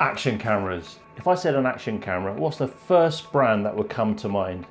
Action cameras. If I said an action camera, what's the first brand that would come to mind?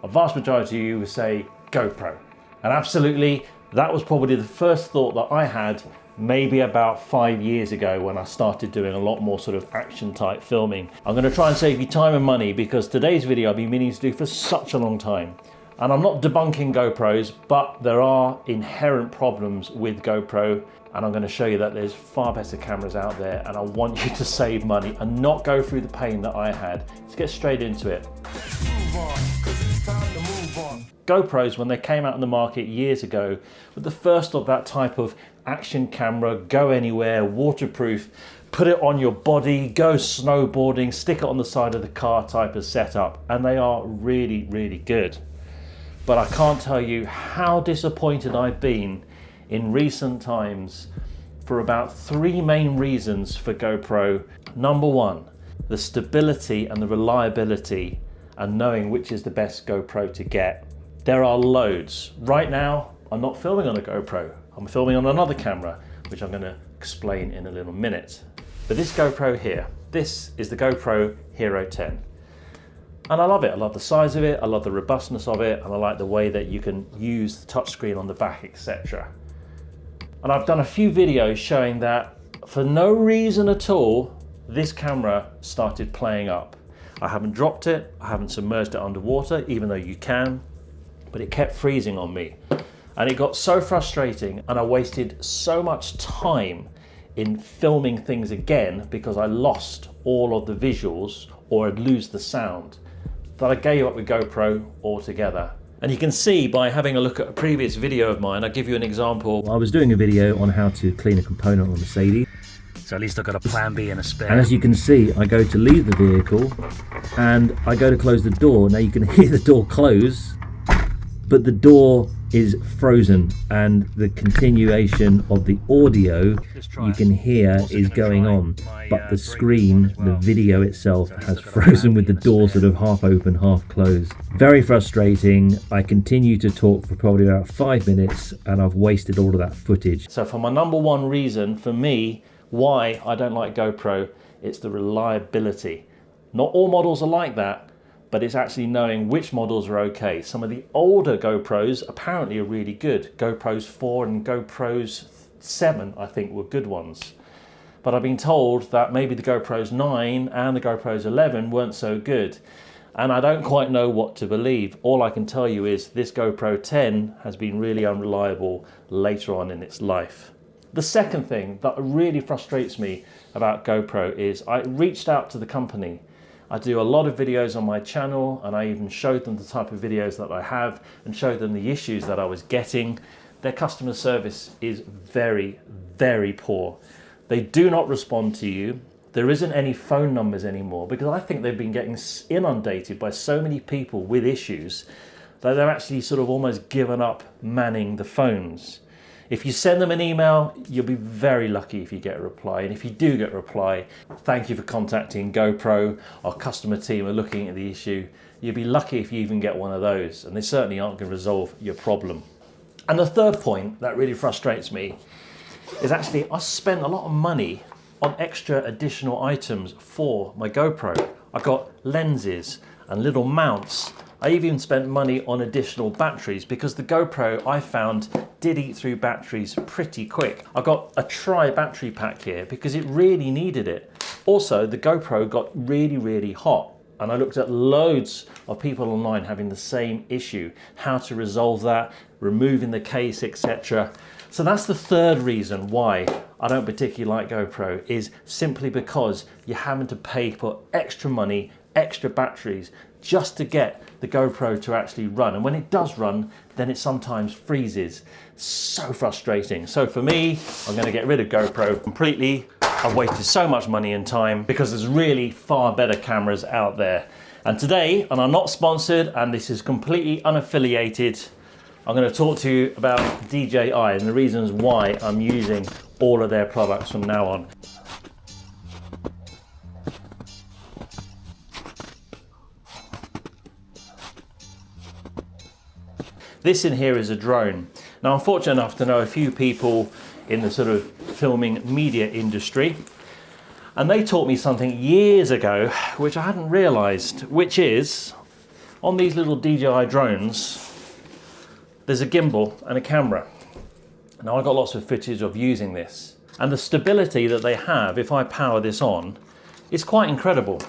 A vast majority of you would say GoPro. And absolutely, that was probably the first thought that I had maybe about 5 years ago when I started doing a lot more sort of action type filming. I'm going to try and save you time and money because today's video I've been meaning to do for such a long time. And I'm not debunking GoPros, but there are inherent problems with GoPro, and I'm going to show you that there's far better cameras out there, and I want you to save money and not go through the pain that I had. Let's get straight into it. GoPros, when they came out in the market years ago, were the first of that type of action camera, go anywhere, waterproof, put it on your body, go snowboarding, stick it on the side of the car type of setup, and they are really, really good. But I can't tell you how disappointed I've been in recent times for about 3 main reasons for GoPro. Number one, the stability and the reliability and knowing which is the best GoPro to get. There are loads. Right now, I'm not filming on a GoPro. I'm filming on another camera, which I'm going to explain in a little minute. But this GoPro here, this is the GoPro Hero 10. And I love it. I love the size of it, I love the robustness of it, and I like the way that you can use the touchscreen on the back, etc. And I've done a few videos showing that for no reason at all, this camera started playing up. I haven't dropped it, I haven't submerged it underwater, even though you can, but it kept freezing on me. And it got so frustrating, and I wasted so much time in filming things again because I lost all of the visuals or I'd lose the sound, that I gave up with GoPro altogether. And you can see by having a look at a previous video of mine, I'll give you an example. I was doing a video on how to clean a component on a Mercedes. So at least I've got a plan B and a spare. And as you can see, I go to leave the vehicle and I go to close the door. Now you can hear the door close, but the door is frozen and the continuation of the audio you can hear is going on, but the screen, the video itself has frozen with the door sort of half open, half closed. Very frustrating. I continue to talk for probably about 5 minutes and I've wasted all of that footage. So for my number one reason for me why I don't like GoPro, it's the reliability. Not all models are like that, but it's actually knowing which models are okay. Some of the older GoPros apparently are really good. GoPros 4 and GoPros 7, I think, were good ones. But I've been told that maybe the GoPros 9 and the GoPros 11 weren't so good. And I don't quite know what to believe. All I can tell you is this GoPro 10 has been really unreliable later on in its life. The second thing that really frustrates me about GoPro is I reached out to the company. I do a lot of videos on my channel and I even showed them the type of videos that I have and showed them the issues that I was getting. Their customer service is very, very poor. They do not respond to you. There isn't any phone numbers anymore because I think they've been getting inundated by so many people with issues that they're actually sort of almost given up manning the phones. If you send them an email, you'll be very lucky if you get a reply. And if you do get a reply, thank you for contacting GoPro. Our customer team are looking at the issue. You'll be lucky if you even get one of those, and they certainly aren't going to resolve your problem. And the third point that really frustrates me is actually I spent a lot of money on extra additional items for my GoPro. I got lenses and little mounts. I even spent money on additional batteries because the GoPro, I found, did eat through batteries pretty quick. I got a tri-battery pack here because it really needed it. Also, the GoPro got really, really hot. And I looked at loads of people online having the same issue, how to resolve that, removing the case, etc. So that's the third reason why I don't particularly like GoPro, is simply because you're having to pay for extra money, extra batteries, just to get the GoPro to actually run. And when it does run, then it sometimes freezes. So frustrating. So for me, I'm going to get rid of GoPro completely. I've wasted so much money and time because there's really far better cameras out there. And today, and I'm not sponsored, and this is completely unaffiliated, I'm going to talk to you about DJI and the reasons why I'm using all of their products from now on. This in here is a drone. Now I'm fortunate enough to know a few people in the sort of filming media industry. And they taught me something years ago, which I hadn't realized, which is on these little DJI drones, there's a gimbal and a camera. Now I got lots of footage of using this, and the stability that they have if I power this on is quite incredible.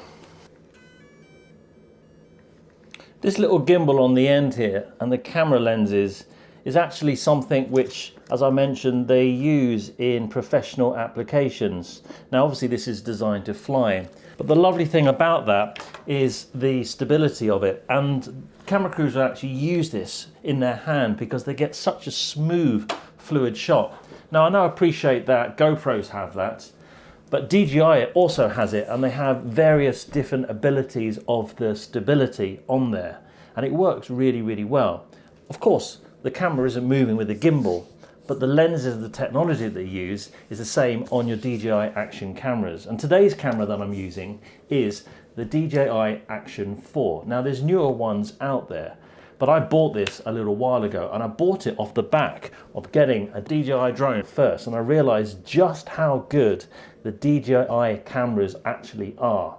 This little gimbal on the end here and the camera lenses is actually something which, as I mentioned, they use in professional applications. Now obviously this is designed to fly, but the lovely thing about that is the stability of it, and camera crews will actually use this in their hand because they get such a smooth, fluid shot. Now I know I appreciate that GoPros have that, but DJI also has it, and they have various different abilities of the stability on there, and it works really, really well. Of course, the camera isn't moving with the gimbal, but the lenses, the technology that they use is the same on your DJI Action cameras. And today's camera that I'm using is the DJI Action 4. Now there's newer ones out there, but I bought this a little while ago, and I bought it off the back of getting a DJI drone first, and I realized just how good the DJI cameras actually are.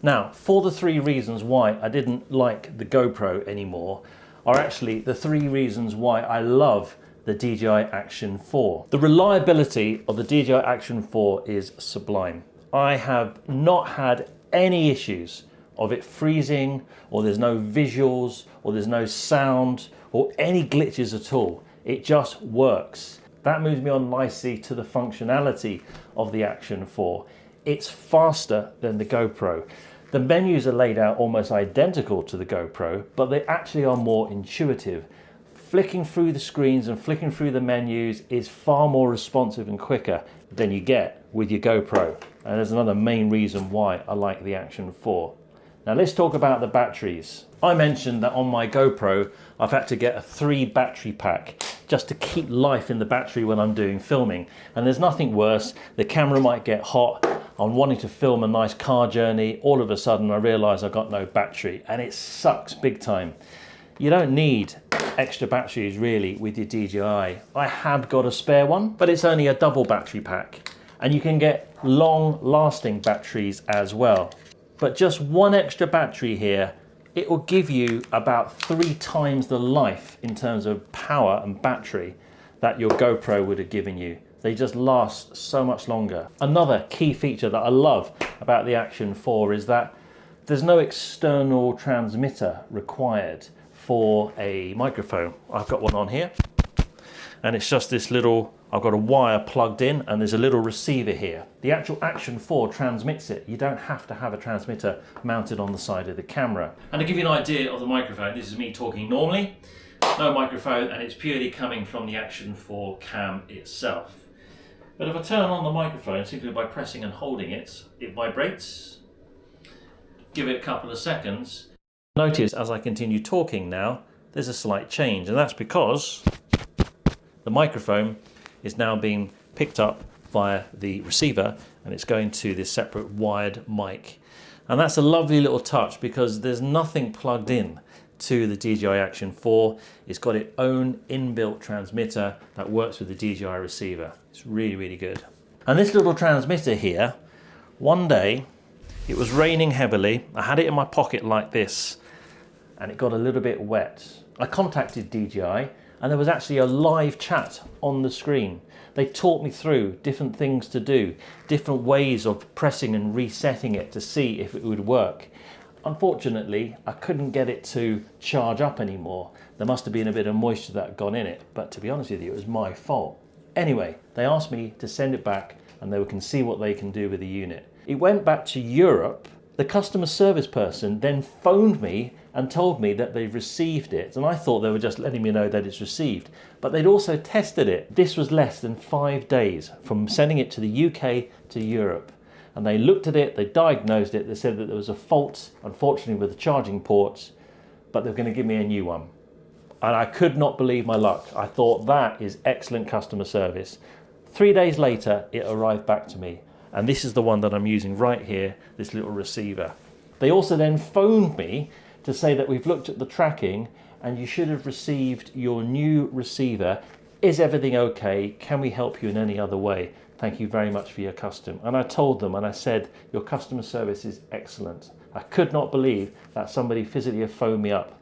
Now, for the 3 reasons why I didn't like the GoPro anymore are actually the 3 reasons why I love the DJI Action 4. The reliability of the DJI Action 4 is sublime. I have not had any issues of it freezing, or there's no visuals, or there's no sound, or any glitches at all. It just works. That moves me on nicely to the functionality of the Action 4. It's faster than the GoPro. The menus are laid out almost identical to the GoPro, but they actually are more intuitive. Flicking through the screens and flicking through the menus is far more responsive and quicker than you get with your GoPro. And there's another main reason why I like the Action 4. Now let's talk about the batteries. I mentioned that on my GoPro, I've had to get a 3 battery pack just to keep life in the battery when I'm doing filming. And there's nothing worse. The camera might get hot. I'm wanting to film a nice car journey. All of a sudden I realize I've got no battery, and it sucks big time. You don't need extra batteries really with your DJI. I have got a spare one, but it's only a double battery pack, and you can get long lasting batteries as well. But just one extra battery here, it will give you about 3 times the life in terms of power and battery that your GoPro would have given you. They just last so much longer. Another key feature that I love about the Action 4 is that there's no external transmitter required for a microphone. I've got one on here, and it's just this little, I've got a wire plugged in, and there's a little receiver here. The actual Action 4 transmits it. You don't have to have a transmitter mounted on the side of the camera. And to give you an idea of the microphone, this is me talking normally, no microphone, and it's purely coming from the Action 4 cam itself. But if I turn on the microphone simply by pressing and holding it, it vibrates. Give it a couple of seconds. Notice as I continue talking now, there's a slight change, and that's because the microphone is now being picked up via the receiver, and it's going to this separate wired mic. And that's a lovely little touch because there's nothing plugged in to the DJI Action 4. It's got its own inbuilt transmitter that works with the DJI receiver. It's really, really good. And this little transmitter here, one day it was raining heavily. I had it in my pocket like this, and it got a little bit wet. I contacted DJI, and there was actually a live chat on the screen. They taught me through different things to do, different ways of pressing and resetting it to see if it would work. Unfortunately, I couldn't get it to charge up anymore. There must have been a bit of moisture that had gone in it, but to be honest with you, it was my fault. Anyway, they asked me to send it back, and they can see what they can do with the unit. It went back to Europe. The customer service person then phoned me and told me that they've received it, and I thought they were just letting me know that it's received, but they'd also tested it. This was less than 5 days from sending it to the UK to Europe, and they looked at it, they diagnosed it, they said that there was a fault, unfortunately, with the charging ports, but they're going to give me a new one. And I could not believe my luck. I thought that is excellent customer service. 3 days later, it arrived back to me, and this is the one that I'm using right here, this little receiver. They also then phoned me to say that we've looked at the tracking and you should have received your new receiver. Is everything okay? Can we help you in any other way? thank you very much for your custom. And I told them, and I said, your customer service is excellent. I could not believe that somebody physically had phoned me up.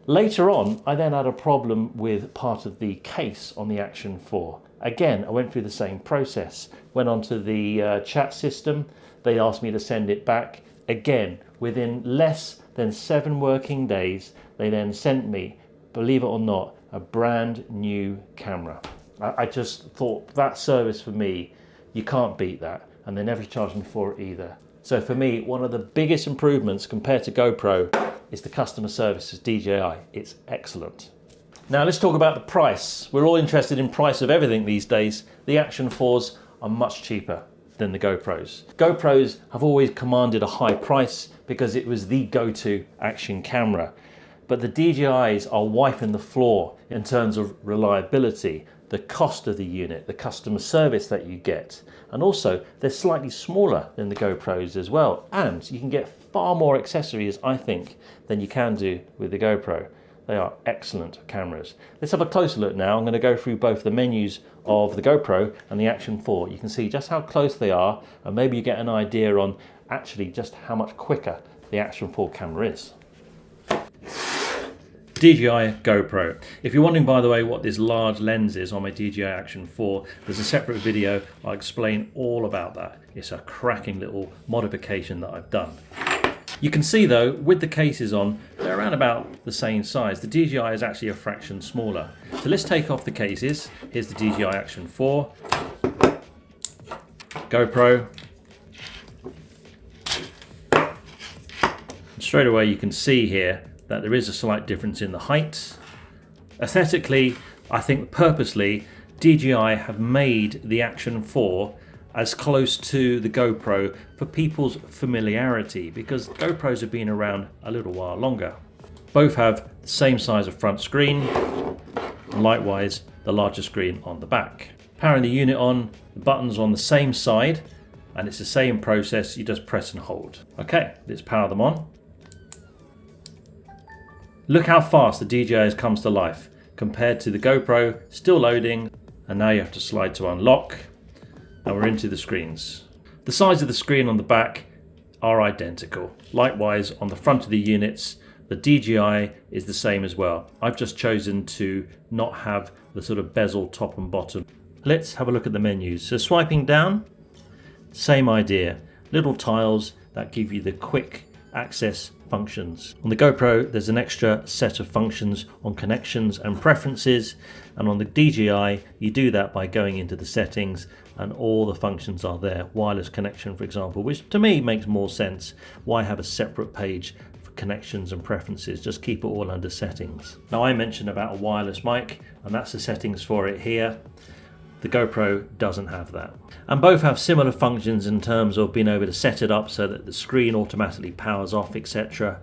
Later on, I then had a problem with part of the case on the Action 4. Again, I went through the same process. Went onto the chat system. They asked me to send it back. Again, within less than 7 working days, they then sent me, believe it or not, a brand new camera. I just thought that service for me, you can't beat that. And they never charged me for it either. So for me, one of the biggest improvements compared to GoPro is the customer service of DJI. It's excellent. Now let's talk about the price. We're all interested in price of everything these days. The Action 4s are much cheaper than the GoPros. GoPros have always commanded a high price because it was the go-to action camera. But the DJIs are wiping the floor in terms of reliability, the cost of the unit, the customer service that you get. And also, they're slightly smaller than the GoPros as well. And you can get far more accessories, I think, than you can do with the GoPro. They are excellent cameras. Let's have a closer look now. I'm going to go through both the menus of the GoPro and the Action 4. You can see just how close they are, and maybe you get an idea on actually just how much quicker the Action 4 camera is. DJI GoPro. If you're wondering, by the way, what this large lens is on my DJI Action 4, there's a separate video. I'll explain all about that. It's a cracking little modification that I've done. You can see though, with the cases on, they're around about the same size. The DJI is actually a fraction smaller. So let's take off the cases. Here's the DJI Action 4, GoPro. And straight away you can see here that there is a slight difference in the height. Aesthetically, I think purposely, DJI have made the Action 4 as close to the GoPro for people's familiarity, because GoPros have been around a little while longer. Both have the same size of front screen, and likewise the larger screen on the back. Powering the unit on, the buttons on the same side, and it's the same process, you just press and hold. Okay, let's power them on. Look how fast the DJI comes to life compared to the GoPro, still loading, and now you have to slide to unlock. And we're into the screens. The size of the screen on the back are identical. Likewise, on the front of the units, the DJI is the same as well. I've just chosen to not have the sort of bezel top and bottom. Let's have a look at the menus. So swiping down, same idea. Little tiles that give you the quick access functions. On the GoPro, there's an extra set of functions on connections and preferences, and on the DJI, you do that by going into the settings, and all the functions are there. Wireless connection, for example, which to me makes more sense. Why have a separate page for connections and preferences? Just keep it all under settings. Now, I mentioned about a wireless mic, and that's the settings for it here. The GoPro doesn't have that. And both have similar functions in terms of being able to set it up so that the screen automatically powers off, etc.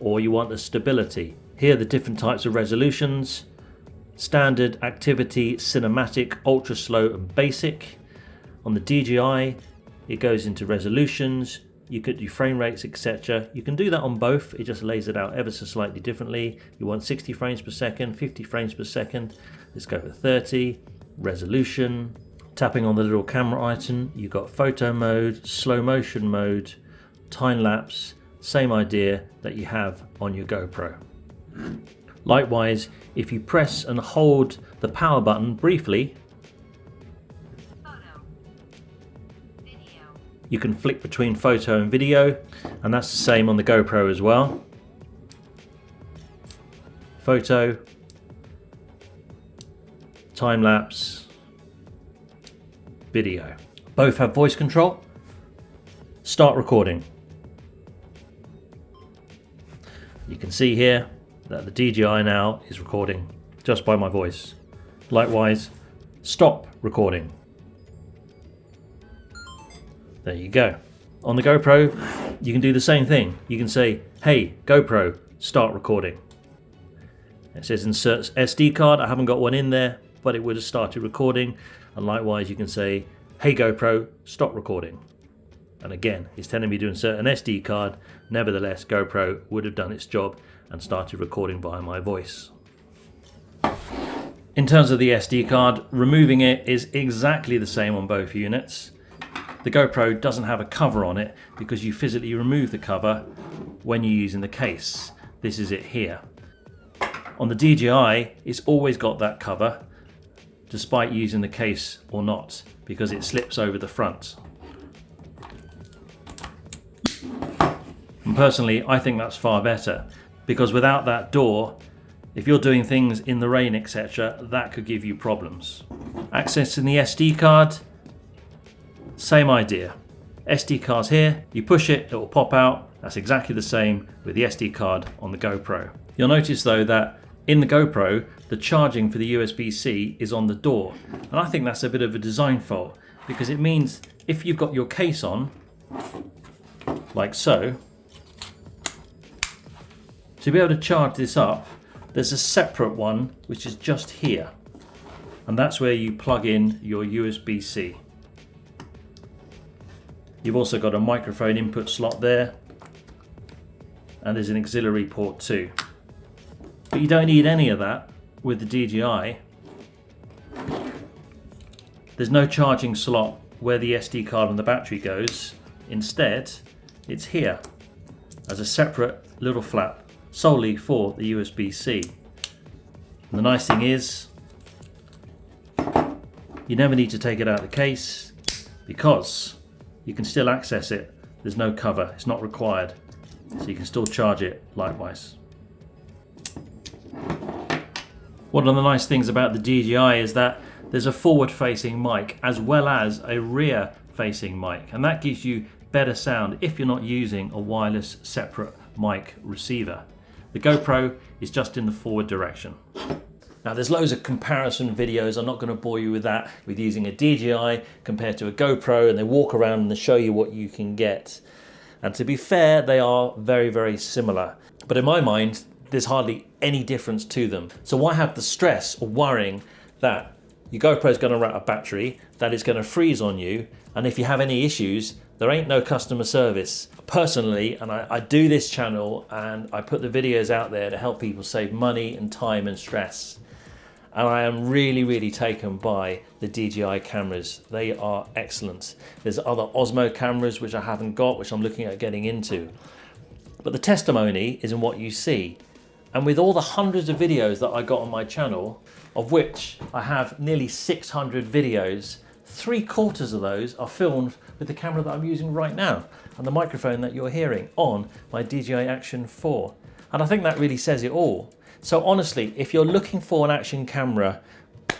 Or you want the stability. Here are the different types of resolutions: standard, activity, cinematic, ultra slow and basic. On the DJI, it goes into resolutions. You could do frame rates, etc. You can do that on both. It just lays it out ever so slightly differently. You want 60 frames per second, 50 frames per second. Let's go for 30. Resolution. Tapping on the little camera icon, you've got photo mode, slow motion mode, time lapse, same idea that you have on your GoPro. Likewise, if you press and hold the power button briefly, you can flick between photo and video, and that's the same on the GoPro as well. Photo, time lapse, video. Both have voice control. Start recording. You can see here that the DJI now is recording just by my voice. Likewise, stop recording. There you go. On the GoPro, you can do the same thing. You can say, hey, GoPro, start recording. It says insert SD card. I haven't got one in there, but it would have started recording. And likewise, you can say, hey GoPro, stop recording. And again, it's telling me to insert an SD card. Nevertheless, GoPro would have done its job and started recording via my voice. In terms of the SD card, removing it is exactly the same on both units. The GoPro doesn't have a cover on it because you physically remove the cover when you're using the case. This is it here. On the DJI, it's always got that cover, despite using the case or not, because it slips over the front. And personally, I think that's far better, because without that door, if you're doing things in the rain, etc., that could give you problems. Accessing the SD card, same idea. SD card's here, you push it, it will pop out. That's exactly the same with the SD card on the GoPro. You'll notice though that in the GoPro, the charging for the USB-C is on the door. And I think that's a bit of a design fault, because it means if you've got your case on, like so, to be able to charge this up, there's a separate one which is just here. And that's where you plug in your USB-C. You've also got a microphone input slot there, and there's an auxiliary port too. But you don't need any of that with the DJI. There's no charging slot where the SD card and the battery goes. Instead, it's here as a separate little flap solely for the USB-C. And the nice thing is, you never need to take it out of the case because you can still access it. There's no cover, it's not required. So you can still charge it likewise. One of the nice things about the DJI is that there's a forward-facing mic as well as a rear-facing mic, and that gives you better sound if you're not using a wireless separate mic receiver. The GoPro is just in the forward direction. Now there's loads of comparison videos, I'm not going to bore you with that, with using a DJI compared to a GoPro, and they walk around and they show you what you can get. And to be fair, they are very, very similar. But in my mind, there's hardly any difference to them. So why have the stress or worrying that your GoPro is going to run out of battery, that it's going to freeze on you, and if you have any issues, there ain't no customer service. Personally, and I do this channel and I put the videos out there to help people save money and time and stress. And I am really, really taken by the DJI cameras. They are excellent. There's other Osmo cameras which I haven't got, which I'm looking at getting into. But the testimony is in what you see. And with all the hundreds of videos that I got on my channel, of which I have nearly 600 videos, 3/4 of those are filmed with the camera that I'm using right now and the microphone that you're hearing on my DJI Action 4. And I think that really says it all. So honestly, if you're looking for an action camera,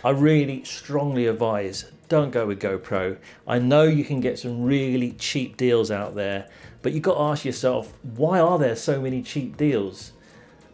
I really strongly advise don't go with GoPro. I know you can get some really cheap deals out there, but you've got to ask yourself, why are there so many cheap deals?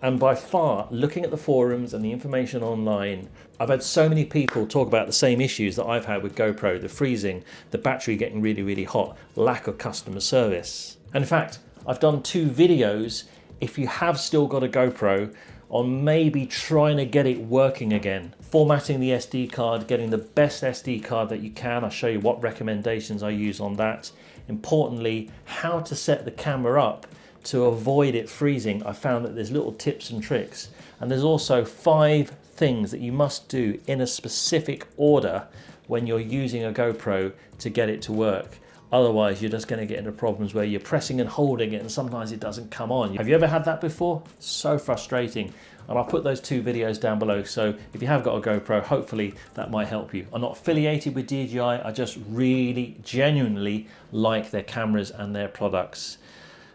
And by far, looking at the forums and the information online, I've had so many people talk about the same issues that I've had with GoPro, the freezing, the battery getting really, really hot, lack of customer service. And in fact, I've done 2 videos, if you have still got a GoPro, on maybe trying to get it working again. Formatting the SD card, getting the best SD card that you can. I'll show you what recommendations I use on that. Importantly, how to set the camera up to avoid it freezing. I found that there's little tips and tricks. And there's also 5 things that you must do in a specific order when you're using a GoPro to get it to work. Otherwise, you're just going to get into problems where you're pressing and holding it and sometimes it doesn't come on. Have you ever had that before? So frustrating. And I'll put those 2 videos down below. So if you have got a GoPro, hopefully that might help you. I'm not affiliated with DJI. I just really, genuinely like their cameras and their products.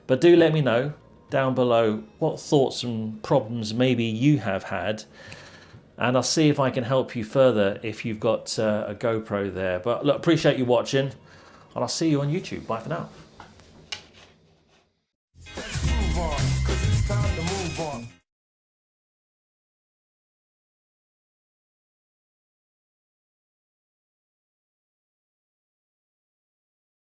But do let me know down below what thoughts and problems maybe you have had. And I'll see if I can help you further if you've got a GoPro there. But look, appreciate you watching. And I'll see you on YouTube. Bye for now.